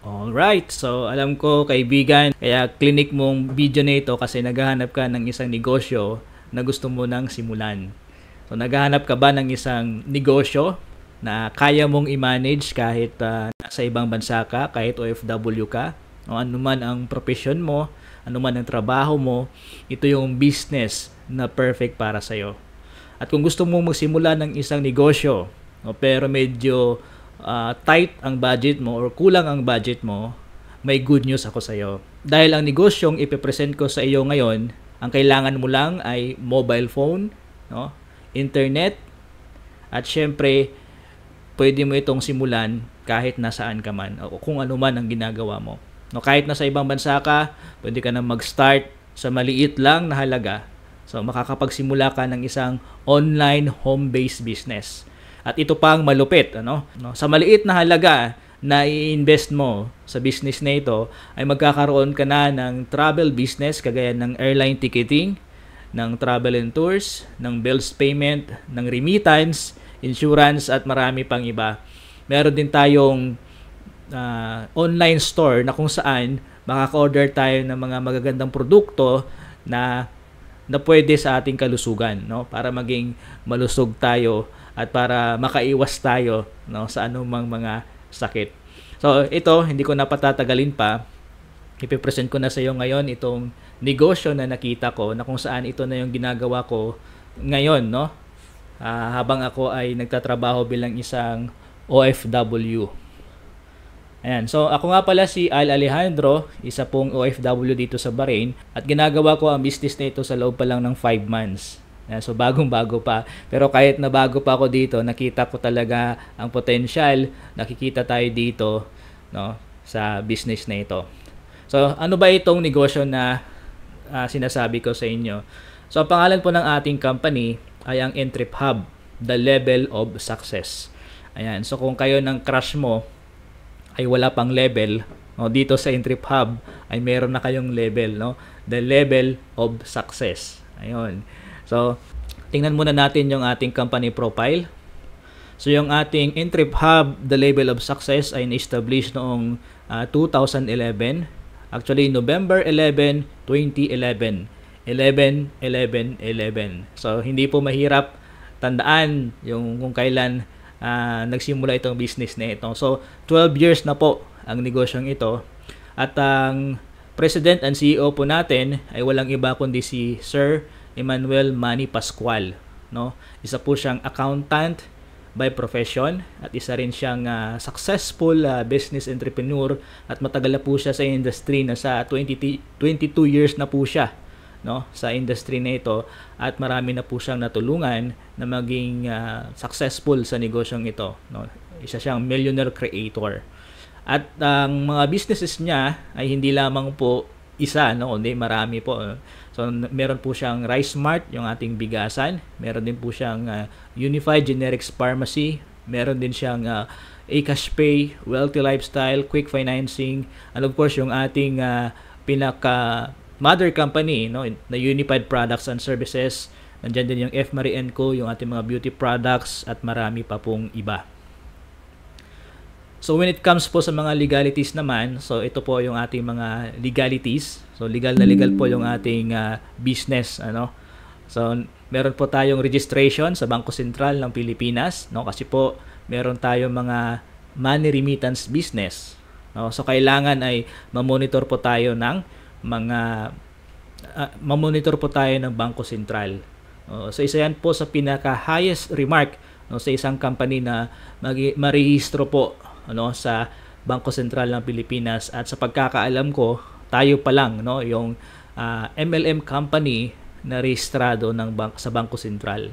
Alright, so alam ko kaibigan, kaya clinic mong video na ito kasi naghahanap ka ng isang negosyo na gusto mo nang simulan. So naghahanap ka ba ng isang negosyo na kaya mong i-manage kahit nasa ibang bansa ka, kahit OFW ka, o ano man ang profession mo, ano man ang trabaho mo, ito yung business na perfect para sa'yo. At kung gusto mong magsimula ng isang negosyo, pero medyo tight ang budget mo or kulang ang budget mo, may good news ako sa iyo. Dahil ang negosyong ipipresent ko sa iyo ngayon, ang kailangan mo lang ay mobile phone, no? Internet, at syempre, pwede mo itong simulan kahit nasaan ka man o kung ano man ang ginagawa mo. No, kahit nasa ibang bansa ka, pwede ka na mag-start sa maliit lang na halaga. So, makakapagsimula ka ng isang online home-based business. At ito pang malupit, ano? No? Sa maliit na halaga na i-invest mo sa business na ito, ay magkakaroon ka na ng travel business kagaya ng airline ticketing, ng travel and tours, ng bills payment, ng remittance, insurance at marami pang iba. Meron din tayong online store na kung saan makaka-order tayo ng mga magagandang produkto na pwede sa ating kalusugan, no? Para maging malusog tayo at para makaiwas tayo, no, sa anumang mga sakit. So, ito, hindi ko na patatagalin pa. Ipipresent ko na sa iyo ngayon itong negosyo na nakita ko na kung saan ito na yung ginagawa ko ngayon, no? Habang ako ay nagtatrabaho bilang isang OFW. Ayan. So, ako nga pala si Al Alejandro, isa pong OFW dito sa Bahrain, at ginagawa ko ang business na ito sa loob pa lang ng 5 months. So bagong-bago pa. Pero kahit na bago pa ako dito, nakita ko talaga ang potential. Nakikita tayo dito, no, sa business na ito. So ano ba itong negosyo na sinasabi ko sa inyo? So ang pangalan po ng ating company ay ang Entrep Hub, the level of success. Ayan. So kung kayo ng crush mo ay wala pang level, no, dito sa Entrep Hub ay meron na kayong level, no? The level of success. Ayun. So, tingnan muna natin yung ating company profile. So, yung ating Entrep Hub, the level of success ay na-establish noong 2011. Actually, November 11, 2011. 11-11-11. So, hindi po mahirap tandaan yung kung kailan nagsimula itong business na ito. So, 12 years na po ang negosyong ito. At ang President and CEO po natin ay walang iba kundi si Sir Emmanuel Manny Pascual, no? Isa po siyang accountant by profession at isa rin siyang successful business entrepreneur at matagal na po siya sa industry, na sa 22 years na po siya, no, sa industry na ito, at marami na po siyang natulungan na maging successful sa negosyong ito, no? Isa siyang millionaire creator. At ang mga businesses niya ay hindi lamang po isa, no, kundi marami po. So, meron po siyang Rice Mart, yung ating bigasan. Meron din po siyang Unified Generics Pharmacy. Meron din siyang Acash Pay, Wealthy Lifestyle, Quick Financing. And of course, yung ating pinaka-mother company, no, na Unified Products and Services. Nandiyan din yung F. Marie & Co., yung ating mga beauty products, at marami pa pong iba. So when it comes po sa mga legalities naman, so ito po yung ating mga legalities. So legal na legal po yung ating business, ano. So meron po tayong registration sa Bangko Sentral ng Pilipinas, no, kasi po meron tayong mga money remittance business, no. So kailangan ay ma-monitor po tayo ng Bangko Sentral. So isa yan po sa pinaka highest remark, no, sa isang company na marehistro po, ano, sa Bangko Sentral ng Pilipinas. At sa pagkakaalam ko, tayo pa lang, no, yung MLM company na rehistrado sa Bangko Sentral.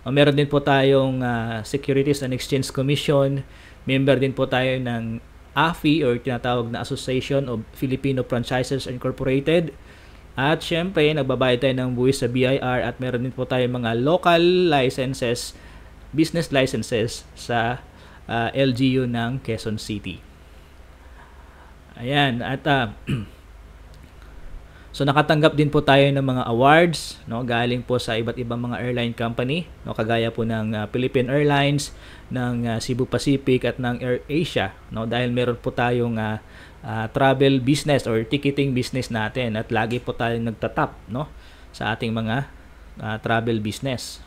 Meron din po tayong Securities and Exchange Commission. Member din po tayo ng AFI, or tinatawag na Association of Filipino Franchisers Incorporated. At syempre, nagbabayad tayo ng buwis sa BIR, at meron din po tayong mga local licenses, business licenses sa LGU ng Quezon City. Ayan. At so So nakatanggap din po tayo ng mga awards, no, galing po sa iba't ibang mga airline company, no, kagaya po ng Philippine Airlines, ng Cebu Pacific at ng AirAsia, no, dahil meron po tayong travel business or ticketing business natin at lagi po tayong nagtatap, no, sa ating mga travel business.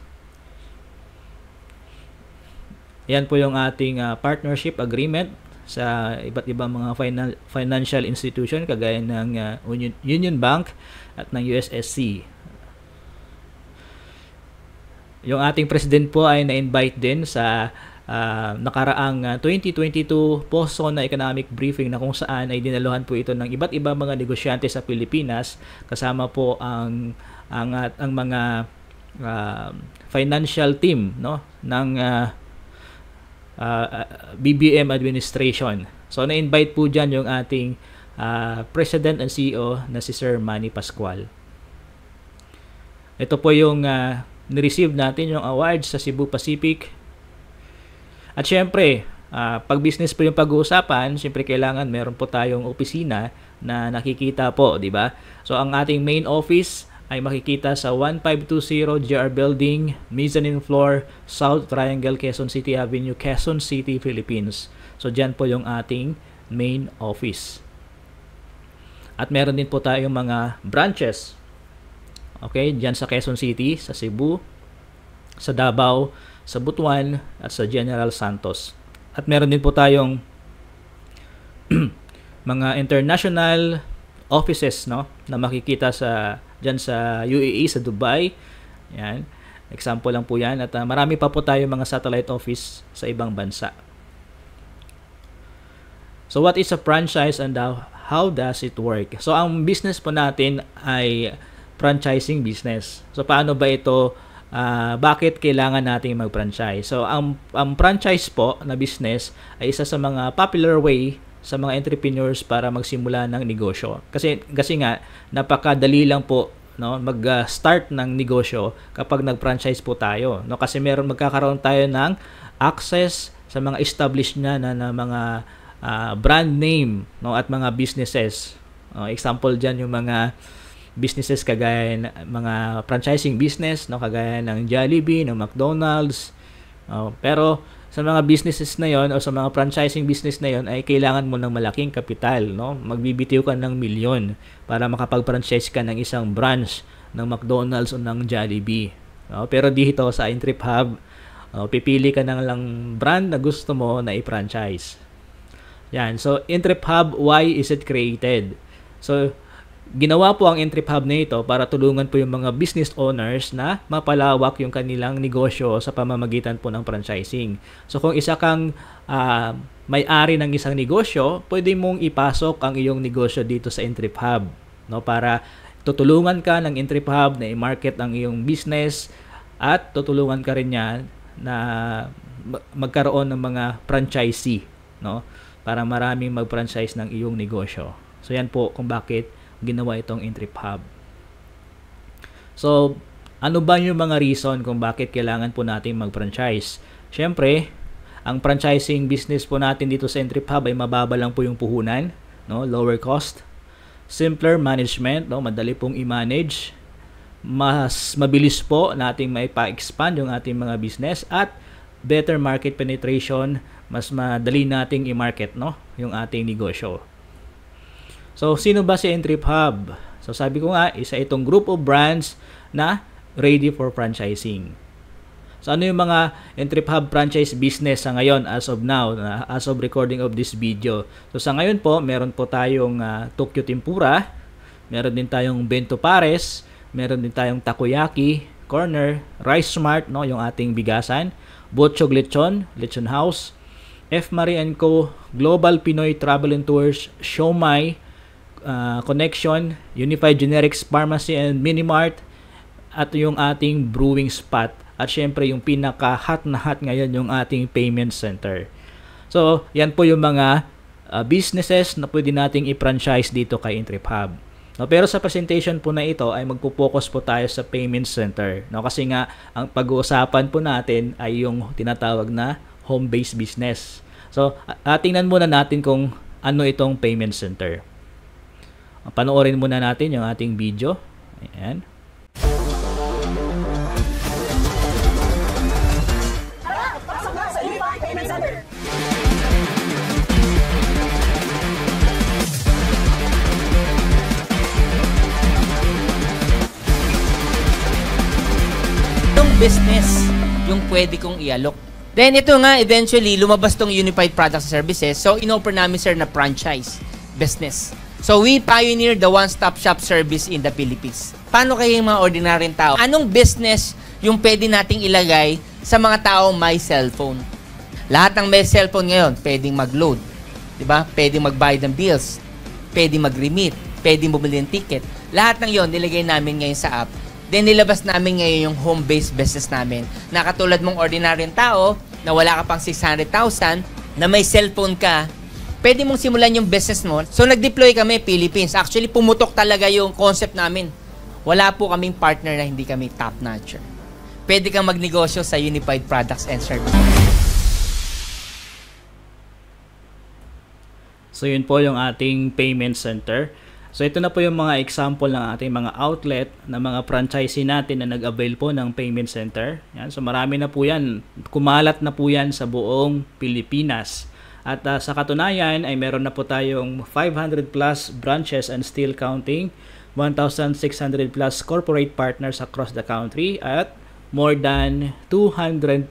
Yan po yung ating partnership agreement sa iba't ibang mga financial institution kagaya ng Union Bank at ng USSC. Yung ating president po ay na-invite din sa nakaraang 2022 POSONA Economic Briefing na kung saan ay dinaluhan po ito ng iba't ibang mga negosyante sa Pilipinas, kasama po ang mga financial team, no, ng BBM administration. So na-invite po dyan yung ating President and CEO na si Sir Manny Pascual. Ito po yung ni-receive natin yung awards sa Cebu Pacific. At syempre, pag business po yung pag-uusapan, syempre kailangan meron po tayong opisina na nakikita po, di ba? So ang ating main office ay makikita sa 1520 GR Building, Mezzanine Floor, South Triangle, Quezon City Avenue, Quezon City, Philippines. So dyan po yung ating main office. At meron din po tayong mga branches. Okay, dyan sa Quezon City, sa Cebu, sa Davao, sa Butuan, at sa General Santos. At meron din po tayong mga international offices, no, na makikita dyan sa UAE, sa Dubai. Yan. Example lang po yan. At marami pa po tayo mga satellite office sa ibang bansa. So what is a franchise and how does it work? So ang business po natin ay franchising business. So paano ba ito? Bakit kailangan nating mag-franchise? So ang franchise po na business ay isa sa mga popular way sa mga entrepreneurs para magsimula ng negosyo. Kasi nga napakadali lang po, no, mag-start ng negosyo kapag nag-franchise po tayo, no, kasi magkakaroon tayo ng access sa mga established na mga brand name, no, at mga businesses. Example diyan yung mga businesses kagaya ng mga franchising business, no, kagaya ng Jollibee, ng McDonald's. Pero sa mga businesses na yon o sa mga franchising business na yon ay kailangan mo ng malaking kapital, no? Magbibitiw ka ng milyon para makapag-franchise ka ng isang branch ng McDonald's o ng Jollibee. Pero dito sa Intrip Hub, pipili ka ng lang brand na gusto mo na i-franchise. Yan. So Intrip Hub, why is it created? So ginawa po ang Intrip Hub na ito para tulungan po yung mga business owners na mapalawak yung kanilang negosyo sa pamamagitan po ng franchising. So kung isa kang may-ari ng isang negosyo, pwede mong ipasok ang iyong negosyo dito sa Intrip Hub, no, para tutulungan ka ng Intrip Hub na i-market ang iyong business at tutulungan ka rin niya na magkaroon ng mga franchisee, no, para maraming mag-franchise ng iyong negosyo. So yan po kung bakit ginawa itong Intrip Hub. So, ano ba yung mga reason kung bakit kailangan po natin mag-franchise? Siyempre, ang franchising business po natin dito sa Intrip Hub ay mababa lang po yung puhunan, no? Lower cost, simpler management, no? Madali pong i-manage, mas mabilis po nating maipa-expand yung ating mga business, at better market penetration, mas madali nating i-market, no, yung ating negosyo. So, sino ba si Intrip Hub? So, sabi ko nga, isa itong group of brands na ready for franchising. So, ano yung mga Intrip Hub franchise business sa ngayon as of now, as of recording of this video? So, sa ngayon po, meron po tayong Tokyo Tempura, meron din tayong Bento Pares, meron din tayong Takoyaki Corner, Rice Smart, no, yung ating bigasan, Botchog Lechon, Lechon House, F. Marie & Co., Global Pinoy Travel and Tours, Siomai, Connection, Unified Generics Pharmacy and Minimart, at yung ating brewing spot, at syempre yung pinaka-hot na hot ngayon yung ating payment center. So, yan po yung mga businesses na pwede nating i-franchise dito kay Intrip Hub. No, pero sa presentation po na ito ay magpo-focus po tayo sa payment center, no, kasi nga ang pag-uusapan po natin ay yung tinatawag na home-based business. So, tingnan muna natin kung ano itong payment center. Panoorin muna natin yung ating video. Ayan. Business yung pwede kong i-alok. Then ito nga, eventually, lumabas tong Unified Products and Services. So, in-offer namin, sir, na franchise business. So, we pioneered the one-stop shop service in the Philippines. Paano kayo yung mga ordinaryong tao? Anong business yung pwede nating ilagay sa mga taong may cellphone? Lahat ng may cellphone ngayon, pwedeng mag-load. Diba? Pwedeng magbayad ng bills. Pwedeng mag-remit. Pwedeng bumili ng ticket. Lahat ng yon nilagay namin ngayon sa app. Then, nilabas namin ngayon yung home-based business namin. Na katulad mong ordinaryong tao, na wala ka pang 600,000, na may cellphone ka, pwede mong simulan yung business mo. So, nag-deploy kami, Philippines. Actually, pumutok talaga yung concept namin. Wala po kaming partner na hindi kami top-notcher. Pwede kang magnegosyo sa Unified Products and Services. So, yun po yung ating payment center. So ito na po yung mga example ng ating mga outlet na mga franchisee natin na nag-avail po ng payment center. Yan. So marami na po yan. Kumalat na po yan sa buong Pilipinas. At sa katunayan ay meron na po tayong 500 plus branches and still counting, 1,600 plus corporate partners across the country at more than 200,000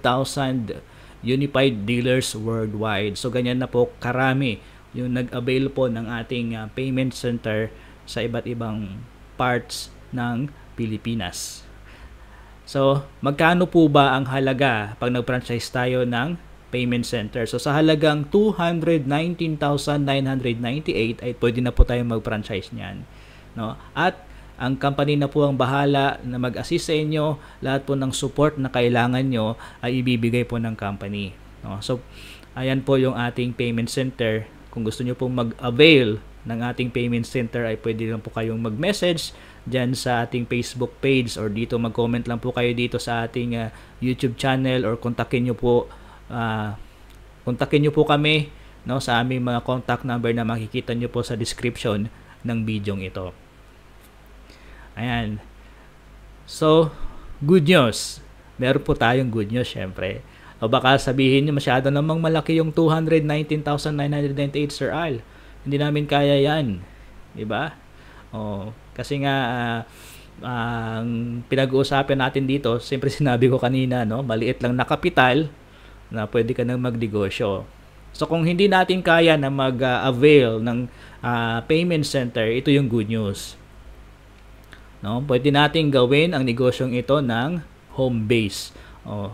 unified dealers worldwide. So ganyan na po karami yung nag-avail po ng ating payment center sa iba't ibang parts ng Pilipinas. So, magkano po ba ang halaga pag nag-franchise tayo ng payment center? So, sa halagang 219,998 ay pwede na po tayo mag-franchise niyan. No? At ang company na po ang bahala na mag-assist sa inyo. Lahat po ng support na kailangan nyo ay ibibigay po ng company. No? So, ayan po yung ating payment center. Kung gusto nyo pong mag-avail ng ating payment center ay pwede lang po kayong mag-message dyan sa ating Facebook page or dito mag-comment lang po kayo dito sa ating YouTube channel or kontakin nyo po kami, no, sa aming mga contact number na makikita nyo po sa description ng video ito. Ayan. So, good news. Meron po tayong good news syempre. O baka sabihin nyo, masyado namang malaki yung 219,998, Sir Al. Hindi namin kaya yan. Diba? O, kasi nga, ang pinag-uusapan natin dito, siyempre sinabi ko kanina, no, maliit lang na kapital na pwede ka nang magnegosyo. So, kung hindi natin kaya na mag-avail ng payment center, ito yung good news. No? Pwede natin gawin ang negosyong ito ng home base.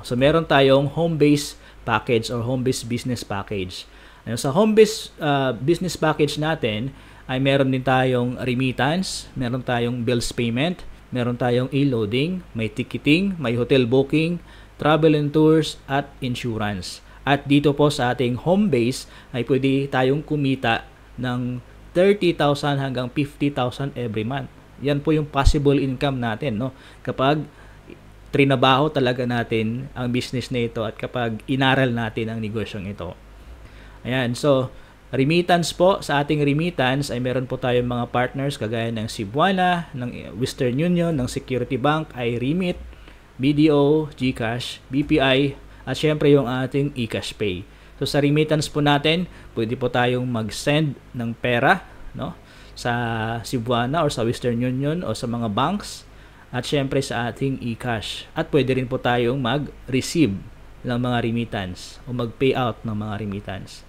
So meron tayong home-based package or home-based business package. Sa home-based business package natin ay meron din tayong remittance, meron tayong bills payment, meron tayong e-loading, may ticketing, may hotel booking, travel and tours at insurance. At dito po sa ating home base ay pwede tayong kumita ng 30,000 hanggang 50,000 every month. Yan po yung possible income natin, no? Kapag trinabaho talaga natin ang business na ito at kapag inaral natin ang negosyong ito. Ayan, so remittance po, sa ating remittance ay meron po tayong mga partners kagaya ng Cebuana, ng Western Union, ng Security Bank, iRemit, BDO, GCash, BPI, at syempre yung ating eCash Pay. So sa remittance po natin, pwede po tayong mag-send ng pera, no, sa Cebuana or sa Western Union o sa mga banks, at syempre sa ating eCash. At pwede rin po tayong mag-receive ng mga remittance o mag-payout ng mga remittance.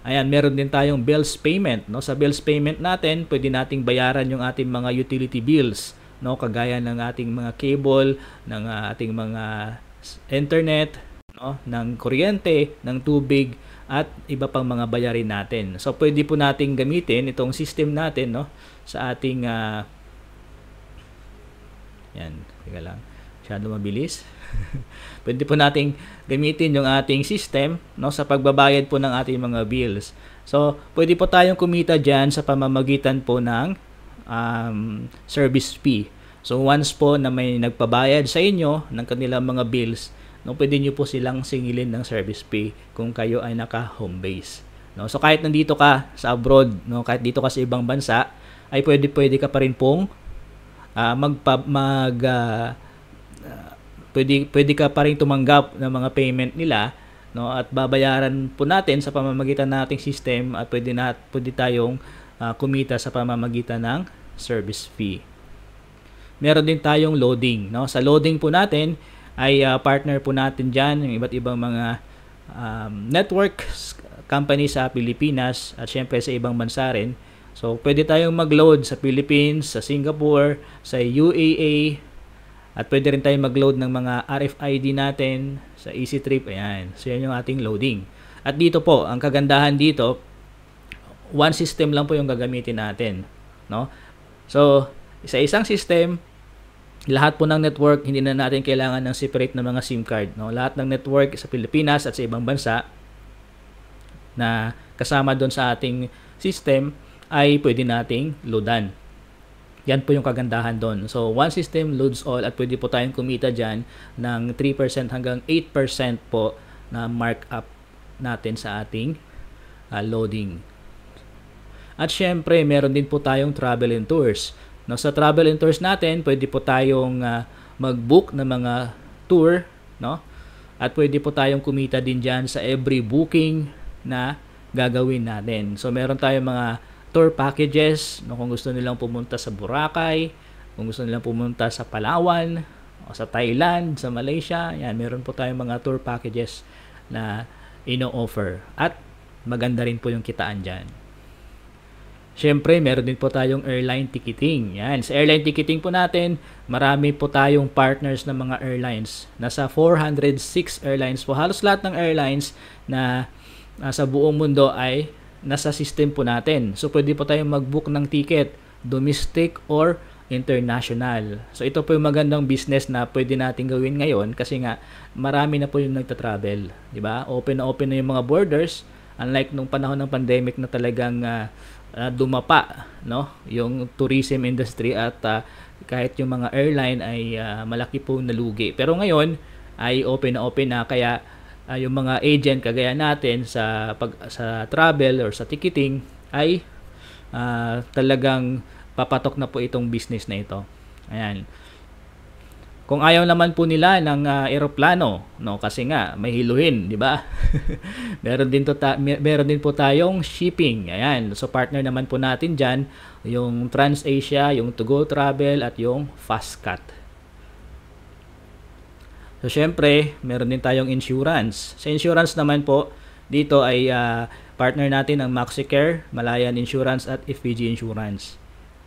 Ayan, meron din tayong bills payment, no? Sa bills payment natin, pwede nating bayaran yung ating mga utility bills, no? Kagaya ng ating mga cable, ng ating mga internet, no? Ng kuryente, ng tubig, at iba pang mga bayarin natin. So pwede po nating gamitin itong system natin, no, sa ating yan, teka lang. Masyado mabilis. Pwede po nating gamitin yung ating system, no, sa pagbabayad po ng ating mga bills. So, pwede po tayong kumita dyan sa pamamagitan po ng service fee. So, once po na may nagpabayad sa inyo ng kanilang mga bills, no, pwede nyo po silang singilin ng service fee kung kayo ay naka-home base. No? So kahit nandito ka sa abroad, no, kahit dito ka sa ibang bansa, ay pwede ka pa rin pong pwede ka pa rin tumanggap ng mga payment nila, no, at babayaran po natin sa pamamagitan ng ating system, at pwede tayong kumita sa pamamagitan ng service fee. Meron din tayong loading, no? Sa loading po natin ay partner po natin diyan yung iba't ibang mga network company sa Pilipinas at syempre sa ibang bansa rin. So pwede tayong mag-load sa Philippines, sa Singapore, sa UAE, at pwede rin tayong mag-load ng mga RFID natin sa EasyTrip. Ayan. So yan yung ating loading. At dito po, ang kagandahan dito, one system lang po yung gagamitin natin, no? So sa isang system, lahat po ng network, hindi na natin kailangan ng separate na mga SIM card, no? Lahat ng network sa Pilipinas at sa ibang bansa na kasama doon sa ating system ay pwede nating loadan. Yan po yung kagandahan doon. So one system loads all, at pwede po tayong kumita dyan ng 3% hanggang 8% po na markup natin sa ating loading. At syempre, meron din po tayong travel and tours. No, sa travel and tours natin, pwede po tayong mag-book ng mga tour, no? At pwede po tayong kumita din dyan sa every booking na gagawin natin. So meron tayong mga tour packages, no, kung gusto nilang pumunta sa Boracay, kung gusto nilang pumunta sa Palawan, o sa Thailand, sa Malaysia, yan, meron po tayong mga tour packages na ino-offer. At maganda rin po yung kitaan dyan. Siyempre, meron din po tayong airline ticketing. Yan. Sa airline ticketing po natin, marami po tayong partners ng mga airlines. Nasa 406 airlines po. Halos lahat ng airlines na sa buong mundo ay nasa system po natin. So, pwede po tayong mag-book ng ticket, domestic or international. So, ito po yung magandang business na pwede natin gawin ngayon kasi nga, marami na po yung nagta-travel. Diba? Open na yung mga borders. Unlike nung panahon ng pandemic na talagang dumapa, no, yung tourism industry, at kahit yung mga airline ay malaki po nalugi. Pero ngayon ay open na, kaya yung mga agent kagaya natin sa travel or sa ticketing ay talagang papatok na po itong business na ito. Ayan. Kung ayaw naman po nila ng eroplano, no, kasi nga may hiluhin, di ba? meron din po tayong shipping. Ayan. So partner naman po natin diyan yung TransAsia, yung To Go Travel, at yung Fastcat. So syempre, meron din tayong insurance. Sa insurance naman po, dito ay partner natin ang MaxiCare, Malayan Insurance, at FPG Insurance.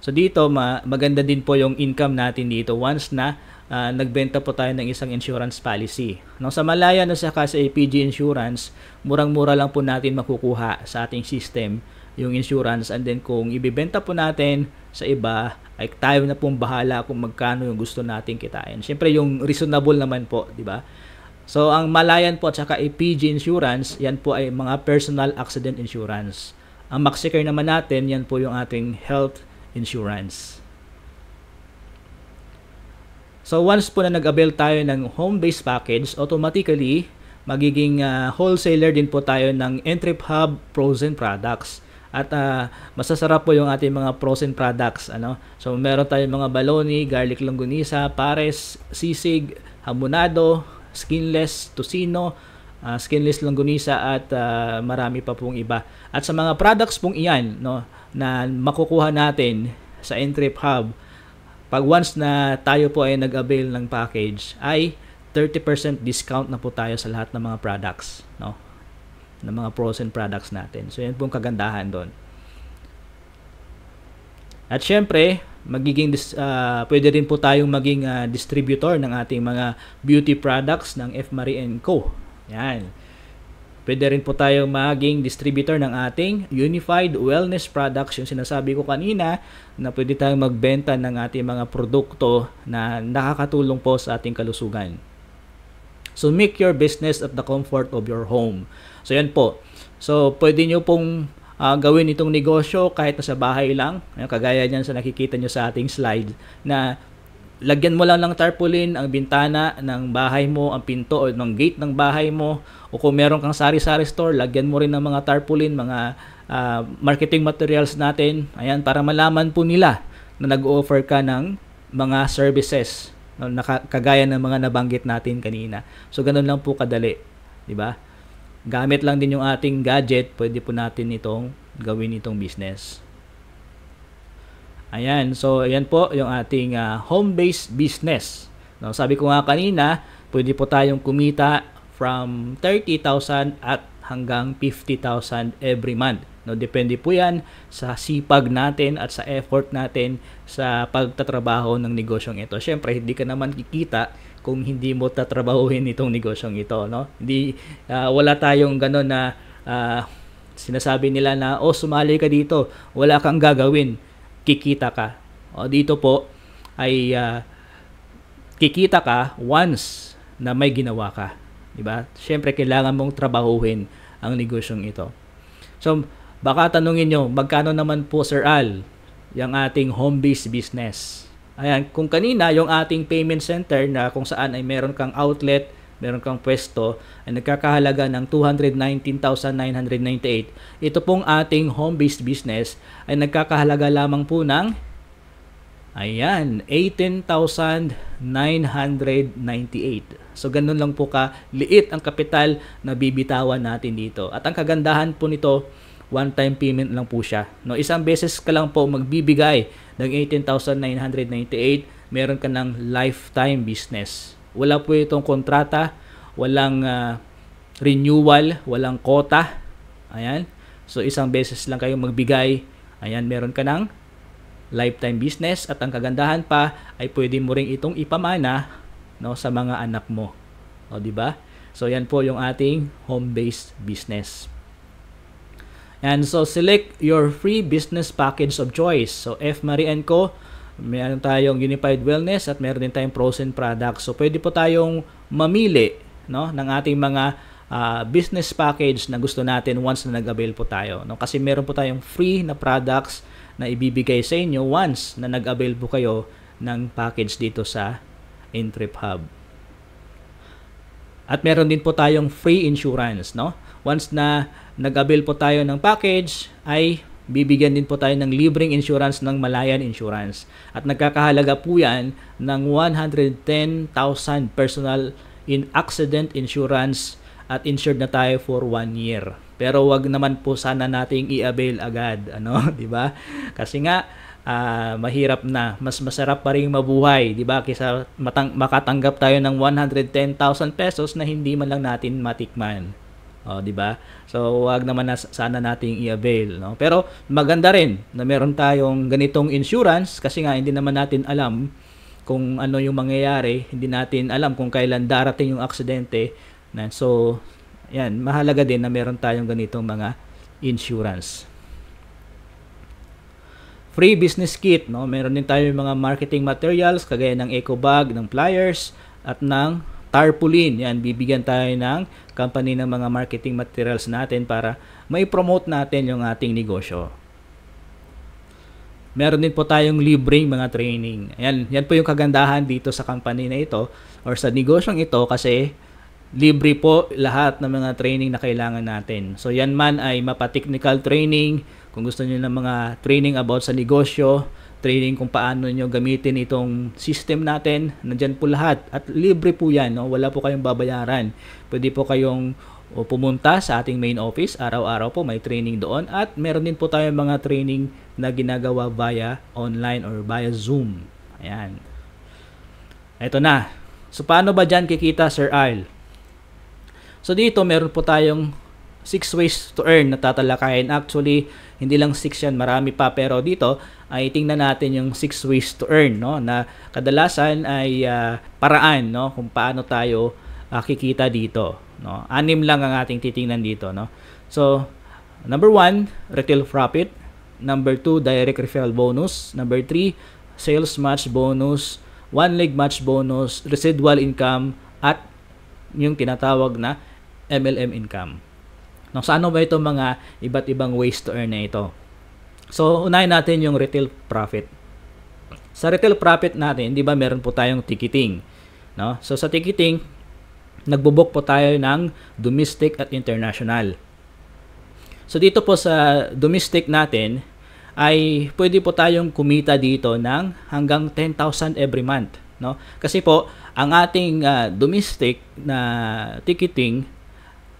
So dito maganda din po yung income natin dito once na nagbenta po tayo ng isang insurance policy. No, sa Malayan at saka sa APG Insurance, murang-mura lang po natin makukuha sa ating system yung insurance, and then kung ibibenta po natin sa iba, ay tayo na pong bahala kung magkano yung gusto nating kitain. Siyempre yung reasonable naman po, di ba? So ang Malayan po at saka APG Insurance, yan po ay mga personal accident insurance. Ang MaxiCare naman natin, yan po yung ating health insurance. So once po na nag-avail tayo ng home-based package, automatically magiging wholesaler din po tayo ng Entrep Hub frozen products. At masasarap po yung ating mga frozen products, ano. So meron tayong mga baloney, garlic longganisa, pares, sisig, hamonado, skinless tocino, skinless longganisa, at marami pa pong iba. At sa mga products pong iyan, no, na makukuha natin sa Entrep Hub, pag once na tayo po ay nag-avail ng package, ay 30% discount na po tayo sa lahat ng mga products, no, ng mga frozen products natin. So yan pong kagandahan doon. At syempre, pwede rin po tayong maging distributor ng ating mga beauty products ng F. Marie & Co. Yan. Pwede rin po tayong maging distributor ng ating Unified Wellness Products, yung sinasabi ko kanina, na pwede tayong magbenta ng ating mga produkto na nakakatulong po sa ating kalusugan. So make your business at the comfort of your home. So yan po. So pwede nyo pong gawin itong negosyo kahit nasa bahay lang. Kagaya niyan sa nakikita nyo sa ating slide, na lagyan mo lang ng tarpaulin ang bintana ng bahay mo, ang pinto o ng gate ng bahay mo, o kung meron kang sari-sari store, lagyan mo rin ng mga tarpaulin, mga marketing materials natin. Ayan, para malaman po nila na nag-offer ka ng mga services, no, kagaya ng mga nabanggit natin kanina. So ganun lang po kadali, di ba? Gamit lang din yung ating gadget, pwede po natin itong gawin itong business. Ayan, so ayan po yung ating home-based business. No, sabi ko nga kanina, pwede po tayong kumita from 30,000 at hanggang 50,000 every month. No, depende po yan sa sipag natin at sa effort natin sa pagtatrabaho ng negosyong ito. Siyempre, hindi ka naman kikita kung hindi mo tatrabahuhin itong negosyong ito. No? Hindi, wala tayong gano'n na sinasabi nila na, sumali ka dito, wala kang gagawin, kikita ka. Dito po ay kikita ka once na may ginawa ka. Diba? Siyempre, kailangan mong trabahuhin ang negosyong ito. So, baka tanungin nyo, magkano naman po, Sir Al, yung ating home-based business? Ayan, kung kanina, yung ating payment center na kung saan ay meron kang outlet, meron kang pwesto, ay nagkakahalaga ng 219,998. Ito pong ating home-based business ay nagkakahalaga lamang po ng, ayan, 18,998. So, ganun lang po liit ang kapital na bibitawan natin dito. At ang kagandahan po nito, one-time payment lang po siya. No, isang beses ka lang po magbibigay ng 18,998, meron ka ng lifetime business. Wala po itong kontrata, walang renewal, walang quota. Ayan. So, isang beses lang kayo magbigay. Ayan, meron ka ng lifetime business. At ang kagandahan pa ay pwede mo ring itong ipamana, no, sa mga anak mo. O, di ba? So, yan po yung ating home-based business. And so, select your free business package of choice. So, F. Marie & Co., meron tayong Unified Wellness at meron din tayong Frozen Products. So, pwede po tayong mamili, no, ng ating mga business package na gusto natin once na nag-avail po tayo. No? Kasi meron po tayong free na products na ibibigay sa inyo once na nag-avail po kayo ng package dito sa Intrip Hub. At meron din po tayong free insurance, no? Once na nag-avail po tayo ng package, ay bibigyan din po tayo ng libreng insurance ng Malayan Insurance. At nagkakahalaga po yan ng 110,000 personal in accident insurance at insured na tayo for 1 year. Pero wag naman po sana nating i-avail agad, ano, 'di ba? Kasi nga mahirap na, mas masarap pa ring mabuhay, 'di ba? Kaysa makatanggap tayo ng 110,000 pesos na hindi man lang natin matikman. 'Di ba? So, wag naman na sana nating i-avail, no? Pero maganda rin na meron tayong ganitong insurance kasi nga hindi naman natin alam kung ano yung mangyayari, hindi natin alam kung kailan darating yung aksidente. So, yan, mahalaga din na meron tayong ganitong mga insurance. Free business kit, no? Meron din tayong mga marketing materials kagaya ng eco bag, ng flyers at ng tarpaulin. Yan, bibigyan tayo ng company ng mga marketing materials natin para mai-promote natin yung ating negosyo. Meron din po tayong libreng mga training. Yan po yung kagandahan dito sa company na ito or sa negosyong ito kasi libre po lahat ng mga training na kailangan natin. So yan man ay mapa-technical training, kung gusto niyo ng mga training about sa negosyo, training kung paano niyo gamitin itong system natin, nandiyan po lahat. At libre po yan, no? Wala po kayong babayaran. Pwede po kayong pumunta sa ating main office, araw-araw po may training doon. At meron din po tayong mga training na ginagawa via online or via Zoom. Ayan. Ito na. So paano ba dyan kikita, Sir Al? So dito meron po tayong 6 ways to earn na tatalakayin. Actually, hindi lang 6 yan, marami pa. Pero dito ay tingnan natin yung 6 ways to earn, no? Na kadalasan ay paraan, no? Kung paano tayo kikita dito, no? 6 lang ang ating titingnan dito, no? So, number 1, retail profit. Number 2, direct referral bonus. Number 3, sales match bonus. One leg match bonus. Residual income. At yung tinatawag na MLM income. No, so ano ba itong mga iba't ibang ways to earn na ito? So, unahin natin yung retail profit. Sa retail profit natin, 'di ba, meron po tayong ticketing, no? So sa ticketing, nagbo-book po tayo ng domestic at international. So dito po sa domestic natin ay pwede po tayong kumita dito ng hanggang 10,000 every month, no? Kasi po ang ating domestic na ticketing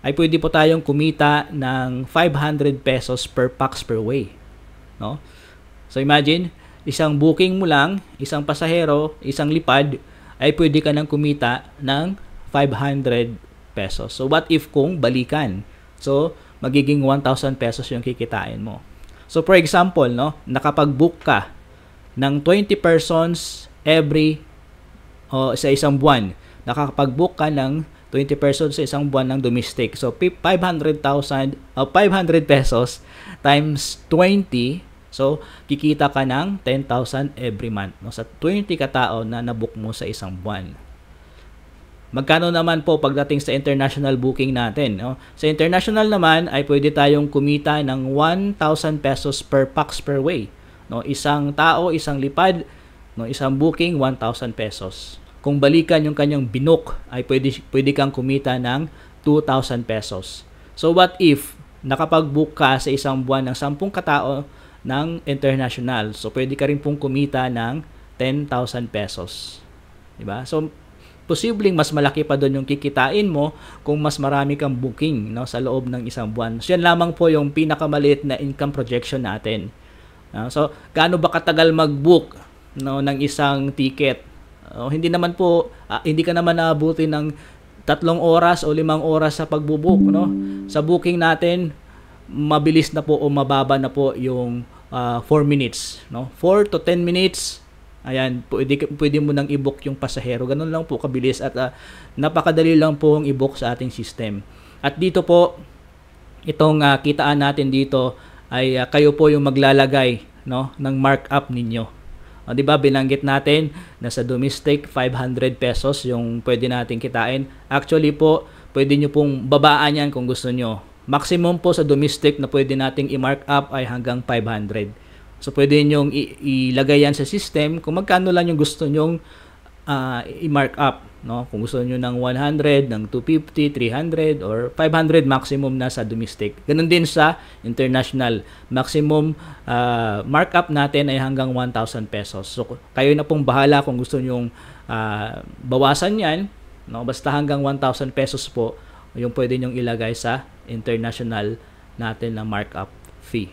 ay pwede po tayong kumita ng 500 pesos per pax per way, no? So imagine, isang booking mo lang, isang pasahero, isang lipad, ay pwede ka nang kumita ng 500 pesos. So what if kung balikan? So magiging 1,000 pesos yung kikitain mo. So for example, no, nakapag-book ka ng 20 persons sa isang buwan. Nakakapag-book ka ng 20 persons sa isang buwan ng domestic. So 500 pesos times 20. So, kikita ka ng 10,000 every month, no? Sa 20 katao na nabook mo sa isang buwan. Magkano naman po pagdating sa international booking natin, no? Sa international naman ay pwede tayong kumita ng 1,000 pesos per pax per way, no? Isang tao, isang lipad, no? Isang booking, 1,000 pesos. Kung balikan yung kanyang binook, ay pwede kang kumita ng 2,000 pesos. So, what if nakapag-book ka sa isang buwan ng 10 katao ng international? So, pwede ka rin pong kumita ng 10,000 pesos. Diba? So, posibleng mas malaki pa doon yung kikitain mo kung mas marami kang booking, no, sa loob ng isang buwan. So, yan lamang po yung pinakamaliit na income projection natin. So, gaano ba katagal mag-book, no, ng isang ticket? Hindi naman po, hindi ka naman naabuti ng 3 oras o 5 oras sa pagbubook, no? Sa booking natin, mabilis na po o mababa na po yung 4 minutes, no? 4 to 10 minutes, ayan, pwede mo nang i-book yung pasahero. Ganun lang po kabilis at napakadali lang po ang i-book sa ating system. At dito po, itong kitaan natin dito ay kayo po yung maglalagay, no, ng markup ninyo. 'Di ba, binanggit natin na sa domestic 500 pesos yung pwede nating kitain. Actually po, pwede nyo pong babaan yan kung gusto nyo. Maximum po sa domestic na pwede nating i-mark up ay hanggang 500. So, pwede nyong ilagay yan sa system kung magkano lang yung gusto nyong i-mark up. No? Kung gusto nyo ng 100, ng 250, 300, or 500 maximum na sa domestic. Ganun din sa international. Maximum markup natin ay hanggang 1,000 pesos. So, kayo na pong bahala kung gusto nyong bawasan yan. No? Basta hanggang 1,000 pesos po yung pwede nyong ilagay sa international natin na markup fee.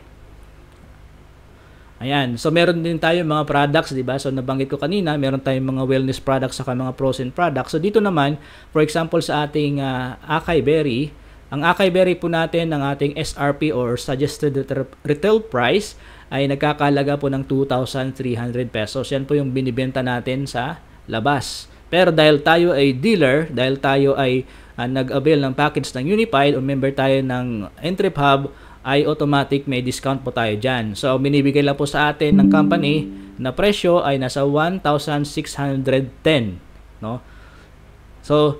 Ayan. So, meron din tayo mga products, di ba? So, nabanggit ko kanina, meron tayong mga wellness products saka mga frozen products. So, dito naman, for example, sa ating Acai Berry, ang Acai Berry po natin, ang ating SRP or Suggested Retail Price, ay nagkakalaga po ng 2,300 pesos. Yan po yung binibenta natin sa labas. Pero dahil tayo ay dealer, dahil tayo ay nag-avail ng package ng Unified o member tayo ng Entrep Hub, ay automatic may discount po tayo dyan. So, binibigay lang po sa atin ng company na presyo ay nasa 1,610. No? So,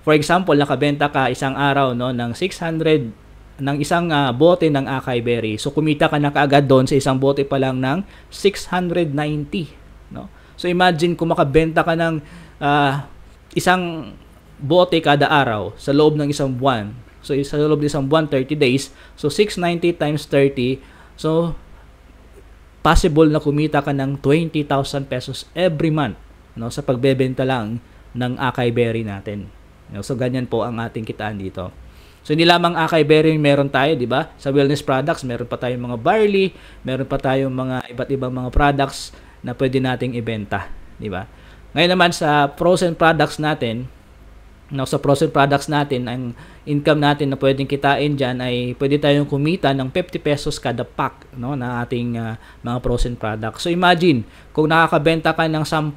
for example, nakabenta ka isang araw, no, ng 600 ng isang bote ng Acai Berry. So, kumita ka na kaagad doon sa isang bote pa lang ng 690. No? So, imagine kung makabenta ka ng isang bote kada araw sa loob ng isang buwan. So, sa loob ng isang buwan, 30 days. So, 690 times 30. So, possible na kumita ka ng 20,000 pesos every month, no, sa pagbebenta lang ng Acai Berry natin. No, so, ganyan po ang ating kitaan dito. So, hindi lamang Acai Berry meron tayo, di ba? Sa wellness products, meron pa tayong mga barley, meron pa tayong mga iba't ibang mga products na pwede nating ibenta, di ba? Ngayon naman sa frozen products natin, no, sa frozen products natin, ang income natin na pwedeng kitain dyan ay pwede tayong kumita ng 50 pesos kada pack, no, na ating mga frozen products. So, imagine, kung nakakabenta ka ng 10,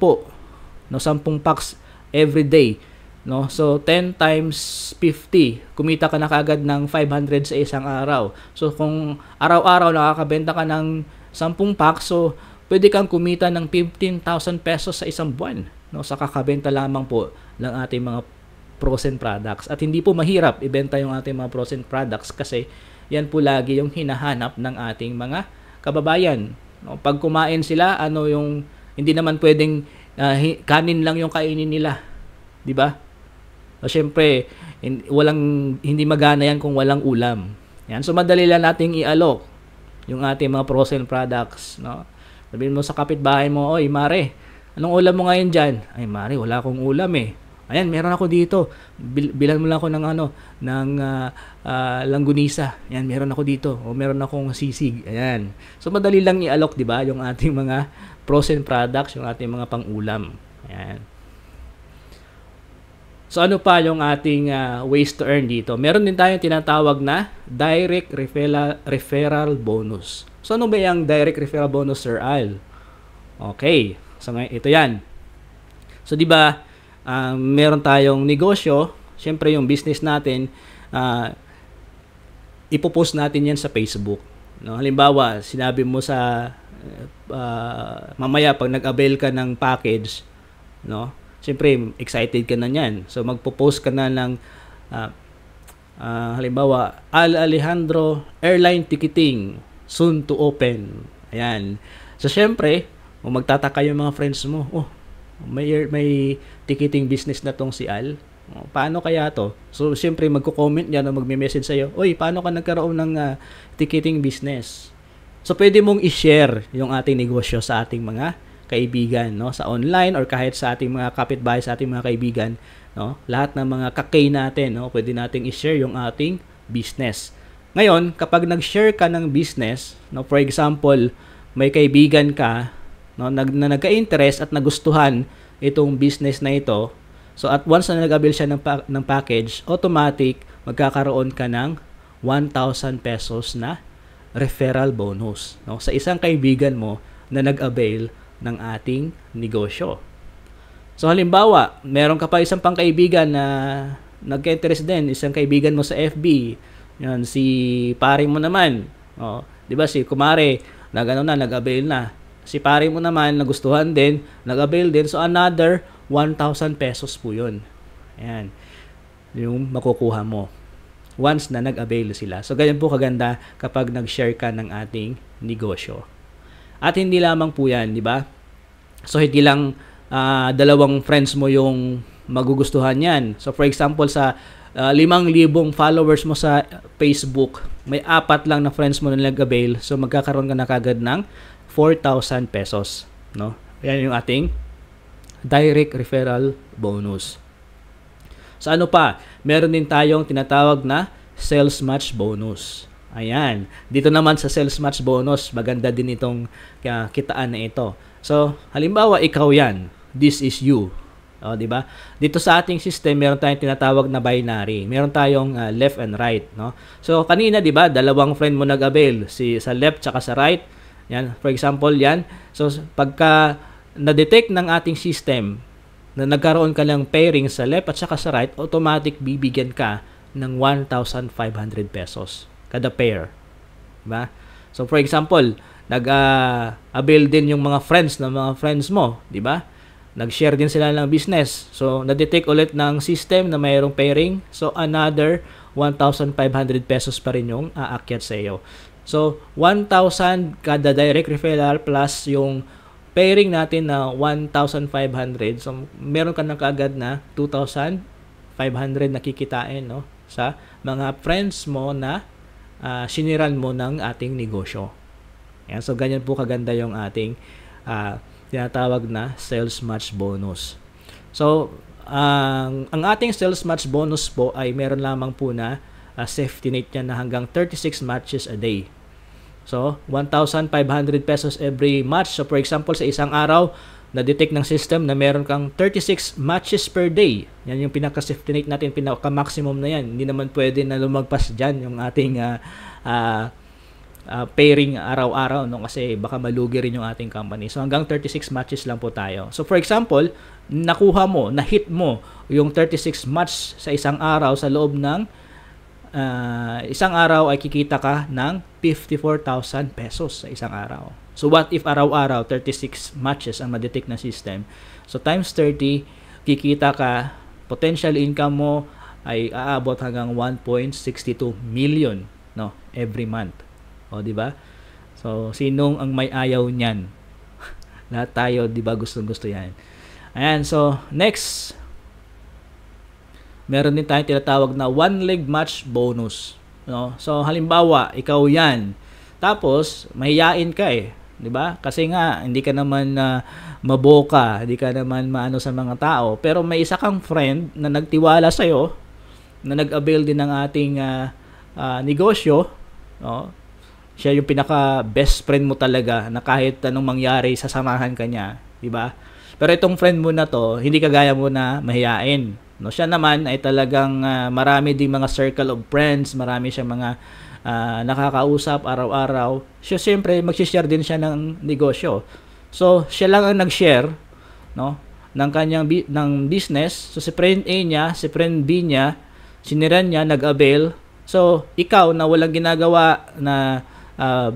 no, 10 packs every day, no, so 10 times 50, kumita ka na kaagad ng 500 sa isang araw. So, kung araw-araw nakakabenta ka ng 10 packs, so pwede kang kumita ng 15,000 pesos sa isang buwan, no, sa kakabenta lamang po ng ating mga frozen products. At hindi po mahirap ibenta yung ating mga frozen products kasi yan po lagi yung hinahanap ng ating mga kababayan. No? Pag kumain sila, ano yung hindi naman pwedeng kanin lang yung kainin nila, 'di ba? So syempre, hindi magana yan kung walang ulam. Yan, so madali lang nating i-alok yung ating mga frozen products, no? Sabihin mo sa kapitbahay mo, "Oy, Mare, anong ulam mo ngayon diyan?" "Ay, Mare, wala akong ulam eh." "Ayan, meron ako dito. Bilan mo lang ako ng langgunisa. Ayan, meron ako dito. O meron akong sisig." Ayan. So madali lang i-alok, 'di ba, yung ating mga frozen products, yung ating mga pang-ulam. Ayan. So ano pa yung ating ways to earn dito? Meron din tayong tinatawag na direct referral bonus. So ano ba yung direct referral bonus, Sir Al? Okay. So ngayon, ito yan. So di ba, meron tayong negosyo, syempre yung business natin, ipopost natin yan sa Facebook. No? Halimbawa, sinabi mo sa mamaya pag nag-avail ka ng package, no? Siyempre, excited ka na niyan. So, magpo-post ka na ng halimbawa, Al Alejandro Airline Ticketing soon to open. Ayan. So, siyempre, magtataka yung mga friends mo, oh, may ticketing business na tong si Al. Oh, paano kaya to? So, siyempre, magko-comment yan o magme-message sa'yo, oy, paano ka nagkaroon ng ticketing business? So, pwede mong i-share yung ating negosyo sa ating mga kaibigan, no, sa online or kahit sa ating mga kapitbahay, sa ating mga kaibigan, no, lahat ng mga kakay natin, no, pwede nating i-share yung ating business. Ngayon, kapag nag-share ka ng business, no, for example, may kaibigan ka, no, na nagka-interest at nagustuhan itong business na ito, so at once na nag-avail siya ng package, automatic magkakaroon ka ng 1,000 pesos na referral bonus, no, sa isang kaibigan mo na nag-avail ng ating negosyo. So halimbawa, meron ka pa isang pangkaibigan na nagka-interest din, isang kaibigan mo sa FB, yan, si pare mo naman, oh, 'di ba, si kumare, nag-avail na. Si pare mo naman nagustuhan din, nag-avail din, so another 1,000 pesos po 'yun. Ayan. Yung makukuha mo once na nag-avail sila. So ganyan po kaganda kapag nag-share ka ng ating negosyo. At hindi lamang po yan, di ba? So, hindi lang dalawang friends mo yung magugustuhan yan. So, for example, sa 5,000 followers mo sa Facebook, may 4 lang na friends mo na nag-avail. So, magkakaroon ka na kagad ng 4,000 pesos. No? Yan yung ating direct referral bonus. So, ano pa? Meron din tayong tinatawag na sales match bonus. Ayan. Dito naman sa sales match bonus, maganda din itong kitaan na ito. So, halimbawa, ikaw yan. This is you. O, di ba? Dito sa ating system, meron tayong tinatawag na binary. Meron tayong left and right, no? So, kanina, di ba, dalawang friend mo nag-avail, sa left tsaka sa right. Yan, for example, yan. So, pagka na-detect ng ating system na nagkaroon ka ng pairing sa left at saka sa right, automatic bibigyan ka ng 1,500 pesos kada pair. Diba? So, for example, nag-avail din yung mga friends mo, di ba? Nag-share din sila ng business. So, na-detect ulit ng system na mayroong pairing. So, another 1,500 pesos pa rin yung aakyat sa iyo. So, 1,000 kada direct referral plus yung pairing natin na 1,500. So, meron ka na kaagad na 2,500 na kikitain, no? Sa mga friends mo na siniran mo ng ating negosyo. Yan, so ganyan po kaganda yung ating tinatawag na sales match bonus. So ang ating sales match bonus po ay meron lamang po na safety net niya na hanggang 36 matches a day. So 1,500 pesos every match. So for example, sa isang araw na-detect ng system na meron kang 36 matches per day. Yan yung pinaka-safety net natin, pinaka-maximum na yan. Hindi naman pwede na lumagpas dyan yung ating pairing araw-araw, no? Kasi baka malugi rin yung ating company. So hanggang 36 matches lang po tayo. So for example, nakuha mo, na-hit mo yung 36 match sa isang araw sa loob ng isang araw ay kikita ka ng 54,000 pesos sa isang araw. So what if araw-araw 36 matches ang ma-detect na system? So times 30, kikita ka, potential income mo ay aabot hanggang 1.62 million, no, every month. O di ba? So, sinong ang may ayaw niyan? Lahat tayo, di ba, gustong-gusto yan. Ayan, so, next. Meron din tayong tinatawag na one leg match bonus. No? So, halimbawa, ikaw yan. Tapos, mahiyain ka eh. Di ba? Kasi nga, hindi ka naman maboka, hindi ka naman maano sa mga tao. Pero may isa kang friend na nagtiwala sa'yo, na nag-avail din ng ating negosyo, no? Siya yung pinaka best friend mo talaga na kahit anong mangyari sasamahan ka niya, di ba? Pero itong friend mo na to, hindi kagaya mo na mahiyain, no? Siya naman ay talagang marami ding mga circle of friends, marami siyang mga nakakausap araw-araw. Siya siyempre magsi-share din siya ng negosyo. So, siya lang ang nag-share, no, ng kanyang ng business. So, si friend A niya, si friend B niya, siniran niya, nag-avail. So, ikaw na walang ginagawa na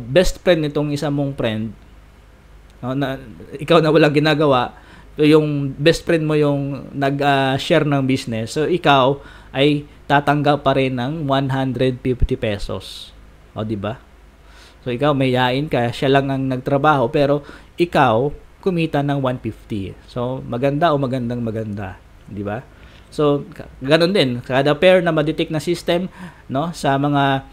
best friend nitong isa mong friend, no, na ikaw na walang ginagawa, so yung best friend mo yung nag-share ng business, so ikaw ay tatanggap pa rin ng 150 pesos. O, di ba? So, ikaw mayayain ka, siya lang ang nagtrabaho, pero ikaw kumita ng 150. So, maganda o maganda, di ba? So, ganun din, kada pair na ma-detect na system, no, sa mga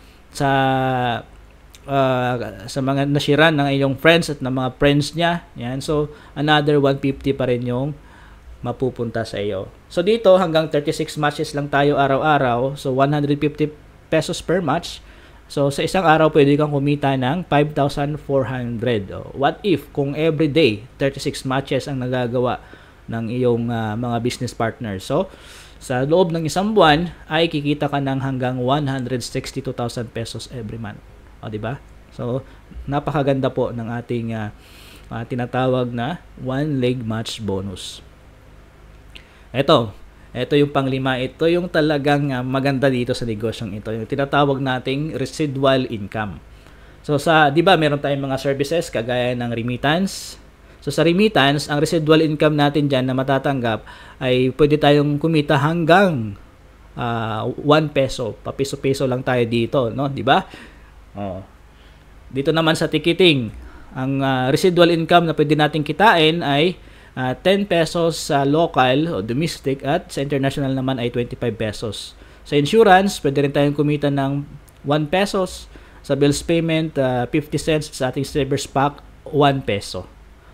mga nashiran ng iyong friends at ng mga friends niya. Yan. So, another 150 pa rin yung mapupunta sa iyo. So, dito hanggang 36 matches lang tayo araw-araw. So, 150 pesos per match. So, sa isang araw, pwede kang kumita ng 5,400. What if kung everyday 36 matches ang nagagawa ng iyong mga business partners? So, sa loob ng isang buwan ay kikita ka ng hanggang 162,000 pesos every month. O, di ba? So, napakaganda po ng ating tinatawag na one leg match bonus. Ito yung panglima. Ito yung talagang maganda dito sa negosyong ito. Yung tinatawag nating residual income. So, di ba, meron tayong mga services kagaya ng remittance. So, sa remittance, ang residual income natin dyan na matatanggap ay pwede tayong kumita hanggang 1 peso. Papiso-piso lang tayo dito, no? Di ba? Oh. Dito naman sa ticketing, ang residual income na pwede natin kitain ay 10 pesos sa local o domestic at sa international naman ay 25 pesos. Sa insurance, pwede rin tayong kumita ng 1 pesos. Sa bills payment, 50 cents. Sa ating savers pack, 1 peso.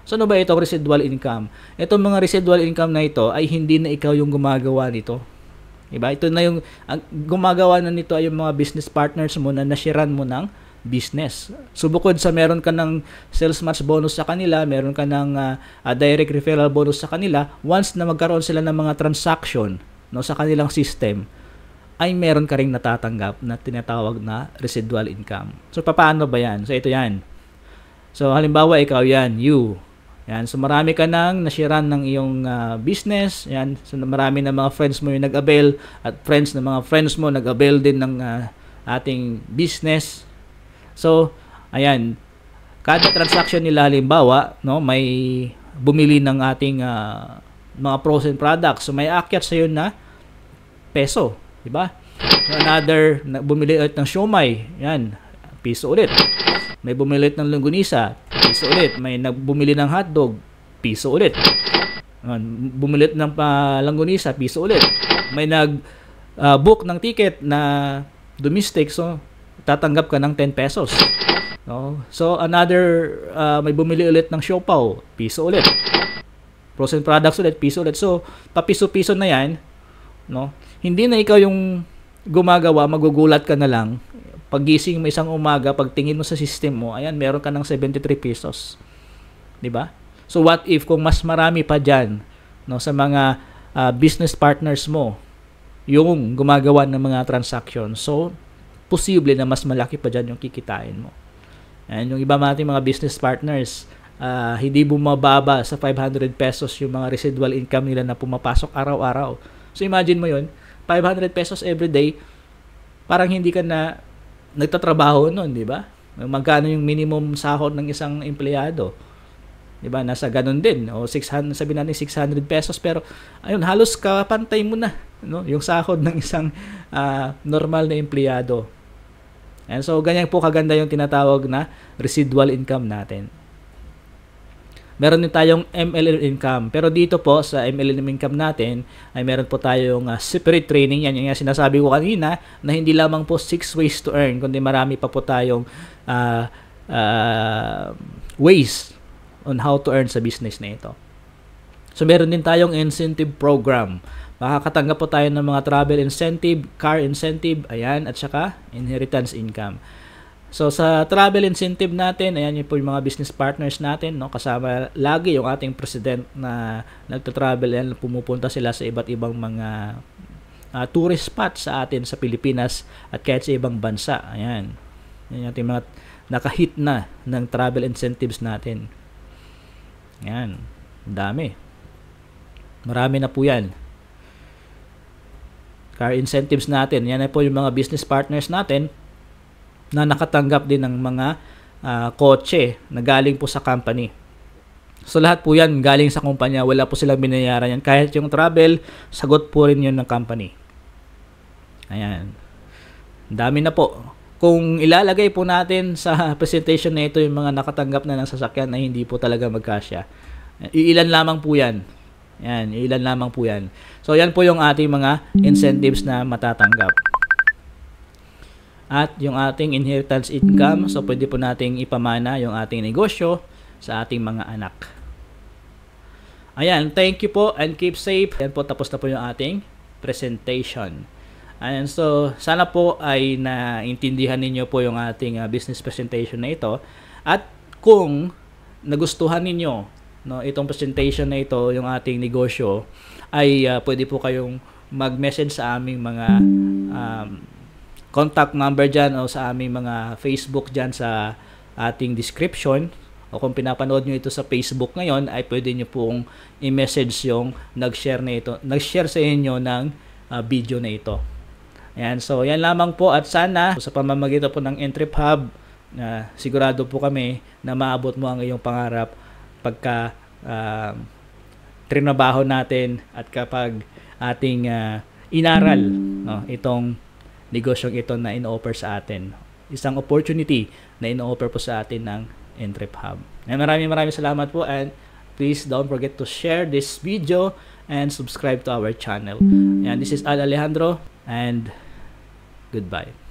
So, ano ba itong residual income? Itong mga residual income na ito ay hindi na ikaw yung gumagawa nito. Diba? Ito na yung gumagawa na nito ay yung mga business partners mo na nashiran mo ng business. So, bukod sa meron ka ng sales match bonus sa kanila, meron ka ng direct referral bonus sa kanila, once na magkaroon sila ng mga transaction, no, sa kanilang system, ay meron ka ring natatanggap na tinatawag na residual income. So, paano ba yan? So, ito yan. So, halimbawa, ikaw yan, you. Yan. So, marami ka nang nashiran ng iyong business. Yan. So, marami na mga friends mo yung nag-avail at friends na mga friends mo nag-avail din ng ating business. So, ayan. Kada transaction nila, halimbawa, no, may bumili ng ating mga frozen products. So, may aakyat sa'yo na peso. Diba? Another, bumili ulit ng siomai. Yan. Piso ulit. May bumili ng longganisa, piso ulit. May nagbumili ng hotdog, piso ulit. Bumili ng longganisa, piso ulit. May nag-book ng ticket na domestic, so tatanggap ka ng 10 pesos. No? So, another, may bumili ulit ng siopaw, piso ulit. Frozen products ulit, piso ulit. So, papiso-piso na yan. No? Hindi na ikaw yung gumagawa, magugulat ka na lang. Paggising mo isang umaga, pagtingin mo sa system mo, ayan, meron ka ng 73 pesos. 'Di ba? So what if kung mas marami pa diyan, no, sa mga business partners mo yung gumagawa ng mga transaction. So posible na mas malaki pa diyan yung kikitain mo. Ayan, yung iba nating mga business partners, hindi bumababa sa 500 pesos yung mga residual income nila na pumapasok araw-araw. So imagine mo 'yun, 500 pesos every day, parang hindi ka na nagtatrabaho noon, di ba? Magkano yung minimum sahod ng isang empleyado? Di ba? Nasa ganun din. O 600, sabi natin 600 pesos, pero ayun, halos kapantay mo na, no? Yung sahod ng isang normal na empleyado. And so, ganyan po kaganda yung tinatawag na residual income natin. Meron din tayong MLM income. Pero dito po sa MLM income natin ay meron po tayong separate training. Yan yung sinasabi ko kanina na hindi lamang po 6 ways to earn, kundi marami pa po tayong ways on how to earn sa business na ito. So meron din tayong incentive program. Makakatanggap po tayo ng mga travel incentive, car incentive, ayan, at saka inheritance income. So sa travel incentive natin, ayan yun po yung mga business partners natin, no? Kasama lagi yung ating president na nagta-travel, yan, pumupunta sila sa iba't ibang mga tourist spots sa atin sa Pilipinas at kahit sa ibang bansa. Ayan. Yan yung ating mga nakahit na ng travel incentives natin. Ayan. Dami. Marami na po yan. Car incentives natin. Yan na po yung mga business partners natin na nakatanggap din ng mga kotse na galing po sa company. So lahat po yan galing sa kumpanya. Wala po silang binayaran yan. Kahit yung travel, sagot po rin yun ng company. Ayan. Dami na po. Kung ilalagay po natin sa presentation na ito yung mga nakatanggap na ng sasakyan na hindi po talaga magkasya. Iilan lamang po yan. Yan, ilan lamang po yan. So, yan po yung ating mga incentives na matatanggap. At yung ating inheritance income, so pwede po nating ipamana yung ating negosyo sa ating mga anak. Ayan, thank you po and keep safe. Yan po, tapos na po yung ating presentation. Ayan, so sana po ay naintindihan ninyo po yung ating business presentation na ito. At kung nagustuhan ninyo itong presentation na ito, yung ating negosyo, ay pwede po kayong mag-message sa aming mga contact number dyan o sa aming mga Facebook dyan sa ating description. O kung pinapanood nyo ito sa Facebook ngayon, ay pwede nyo pong i-message yung nag-share na ito, nag-share sa inyo ng video na ito. Ayan, so yan lamang po at sana sa pamamagitan po ng Entrep Hub, sigurado po kami na maabot mo ang iyong pangarap pagka trinabaho natin at kapag ating inaral itong negosyong ito na in-offer sa atin. Isang opportunity na in-offer po sa atin ng Entrep Hub. Maraming salamat po and please don't forget to share this video and subscribe to our channel. And this is Al Alejandro and goodbye.